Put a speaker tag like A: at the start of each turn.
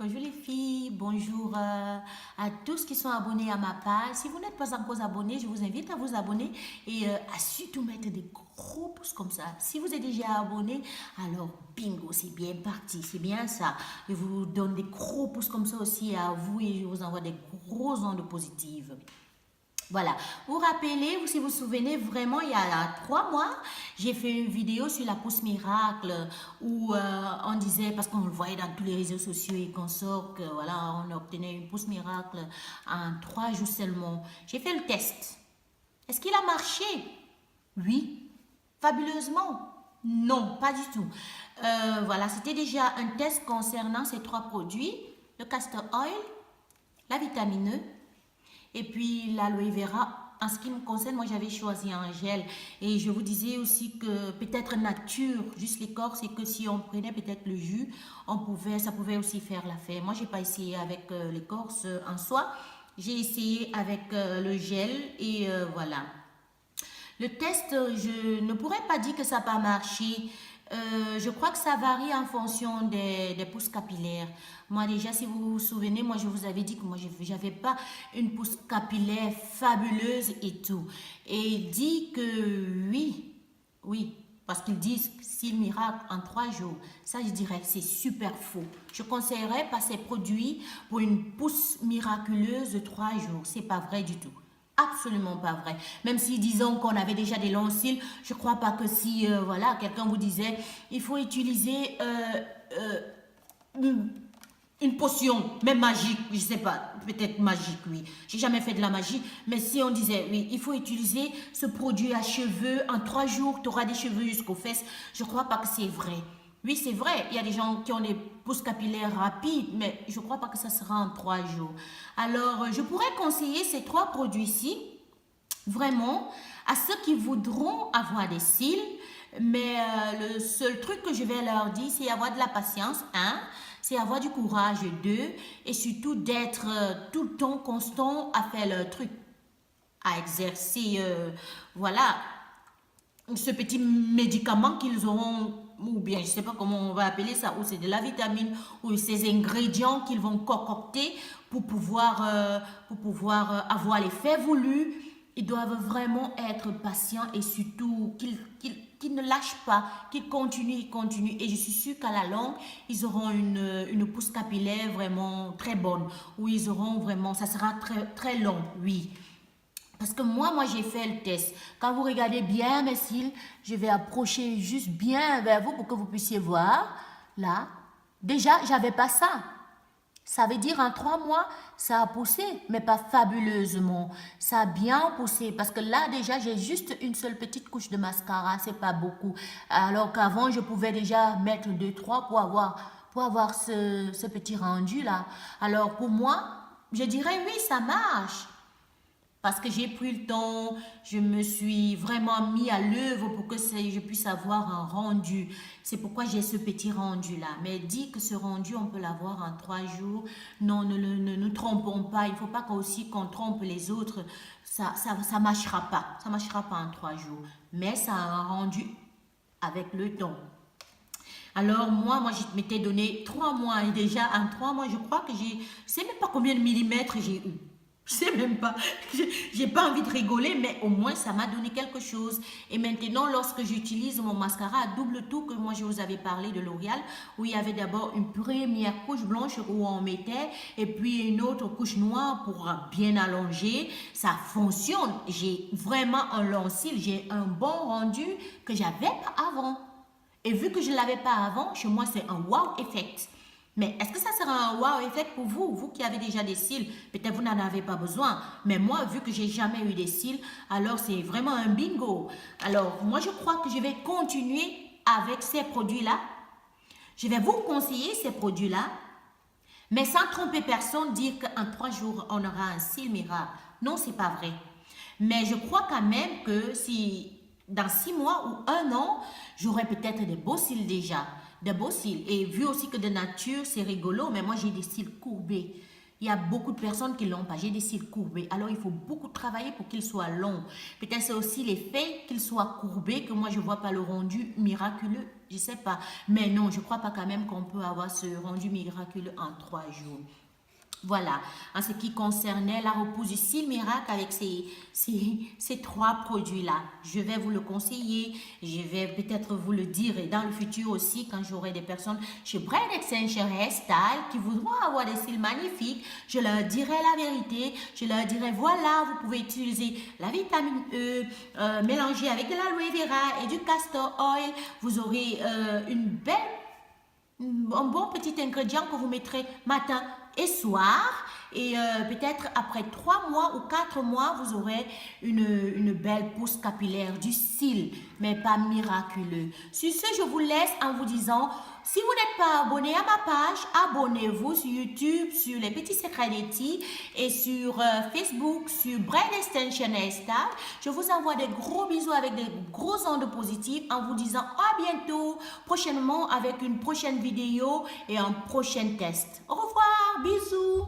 A: Bonjour les filles, bonjour à tous qui sont abonnés à ma page. Si vous n'êtes pas encore abonnés, je vous invite à vous abonner et à surtout mettre des gros pouces comme ça. Si vous êtes déjà abonné, alors bingo, c'est bien parti, c'est bien ça. Je vous donne des gros pouces comme ça aussi à vous et je vous envoie des gros ondes positives. Voilà, vous rappelez, si vous vous souvenez, vraiment, il y a 3 mois, j'ai fait une vidéo sur la pousse miracle où on disait, parce qu'on le voyait dans tous les réseaux sociaux et qu'on sort que voilà, on obtenait une pousse miracle en 3 jours seulement. J'ai fait le test. Est-ce qu'il a marché? Oui. Fabuleusement? Non, pas du tout. Voilà, c'était déjà un test concernant ces 3 produits, le castor oil, la vitamine E, et puis l'aloe vera, en ce qui me concerne, moi j'avais choisi un gel. Et je vous disais aussi que peut-être nature, juste l'écorce, et que si on prenait peut-être le jus, ça pouvait aussi faire l'affaire. Moi, j'ai pas essayé avec l'écorce en soi. J'ai essayé avec le gel et voilà. Le test, je ne pourrais pas dire que ça n'a pas marché. Je crois que ça varie en fonction des pousses capillaires. Moi déjà, si vous vous souvenez, moi je vous avais dit que moi je n'avais pas une pousse capillaire fabuleuse et tout. Et il dit que oui, oui, parce qu'ils disent s'il miracle en 3 jours. Ça, je dirais que c'est super faux. Je conseillerais pas ces produits pour une pousse miraculeuse de 3 jours. C'est pas vrai du tout. Absolument pas vrai. Même si disons qu'on avait déjà des longs cils, je crois pas que si voilà quelqu'un vous disait il faut utiliser une potion, même magique, je sais pas, peut-être magique, oui. J'ai jamais fait de la magie, mais si on disait oui, il faut utiliser ce produit à cheveux en 3 jours, tu auras des cheveux jusqu'aux fesses, je crois pas que c'est vrai. Oui, c'est vrai, il y a des gens qui ont des pousses capillaires rapides, mais je ne crois pas que ça sera en 3 jours. Alors, je pourrais conseiller ces 3 produits-ci, vraiment, à ceux qui voudront avoir des cils, mais le seul truc que je vais leur dire, c'est avoir de la patience, un, c'est avoir du courage, deux, et surtout d'être tout le temps constant à faire le truc, à exercer, voilà, ce petit médicament qu'ils auront, ou bien je ne sais pas comment on va appeler ça, ou c'est de la vitamine, ou ces ingrédients qu'ils vont concocter pour pouvoir avoir l'effet voulu. Ils doivent vraiment être patients et surtout qu'ils ne lâchent pas, qu'ils continuent. Et je suis sûre qu'à la longue, ils auront une pousse capillaire vraiment très bonne, où ils auront vraiment, ça sera très, très long, oui. Parce que moi j'ai fait le test. Quand vous regardez bien mes cils, je vais approcher juste bien vers vous pour que vous puissiez voir. Là, déjà, j'avais pas ça. Ça veut dire en 3 mois, ça a poussé, mais pas fabuleusement. Ça a bien poussé parce que là, déjà, j'ai juste une seule petite couche de mascara, c'est pas beaucoup. Alors qu'avant, je pouvais déjà mettre 2, 3 pour avoir ce petit rendu-là. Alors pour moi, je dirais oui, ça marche. Parce que j'ai pris le temps, je me suis vraiment mis à l'œuvre pour que je puisse avoir un rendu. C'est pourquoi j'ai ce petit rendu-là. Mais dit que ce rendu, on peut l'avoir en 3 jours. Non, ne nous trompons pas. Il ne faut pas aussi qu'on trompe les autres. Ça marchera pas. Ça marchera pas en 3 jours. Mais ça a un rendu avec le temps. Alors moi, je m'étais donné 3 mois. Et déjà, en 3 mois, je crois que je ne sais même pas combien de millimètres j'ai eu. Je sais même pas. J'ai pas envie de rigoler, mais au moins ça m'a donné quelque chose. Et maintenant, lorsque j'utilise mon mascara à double tour, que moi je vous avais parlé de L'Oréal, où il y avait d'abord une première couche blanche où on mettait, et puis une autre couche noire pour bien allonger, ça fonctionne. J'ai vraiment un long cil, j'ai un bon rendu que j'avais pas avant. Et vu que je ne l'avais pas avant, chez moi c'est un wow effect. Mais est-ce que ça sera un wow effect pour vous, vous qui avez déjà des cils? Peut-être vous n'en avez pas besoin. Mais moi, vu que j'ai jamais eu des cils, alors c'est vraiment un bingo. Alors, moi, je crois que je vais continuer avec ces produits-là. Je vais vous conseiller ces produits-là, mais sans tromper personne, dire qu'en 3 jours, on aura un cil miracle. Non, c'est pas vrai. Mais je crois quand même que si dans 6 mois ou un an, j'aurai peut-être des beaux cils déjà. Des beaux cils. Et vu aussi que de nature, c'est rigolo, mais moi j'ai des cils courbés. Il y a beaucoup de personnes qui l'ont pas. J'ai des cils courbés. Alors, il faut beaucoup travailler pour qu'ils soient longs. Peut-être c'est aussi l'effet qu'ils soient courbés que moi, je vois pas le rendu miraculeux. Je sais pas. Mais non, je crois pas quand même qu'on peut avoir ce rendu miraculeux en 3 jours. Voilà, en ce qui concernait la repousse du cil miracle avec ces 3 produits-là. Je vais vous le conseiller, je vais peut-être vous le dire et dans le futur aussi quand j'aurai des personnes chez Braid Extension Hairstyle qui voudront avoir des cils magnifiques, je leur dirai la vérité, je leur dirai voilà, vous pouvez utiliser la vitamine E mélangée avec de l'aloe vera et du castor oil, vous aurez un bon petit ingrédient que vous mettrez matin et soir et peut-être après 3 mois ou 4 mois vous aurez une belle pousse capillaire du cil mais pas miraculeux. Sur ce, je vous laisse en vous disant, si vous n'êtes pas abonné à ma page, abonnez-vous sur YouTube, sur les petits secrets d'Etty et sur Facebook, sur Braid Extension Hairstyle. Je vous envoie des gros bisous avec des gros ondes positives en vous disant à bientôt, prochainement avec une prochaine vidéo et un prochain test. Au revoir, bisous.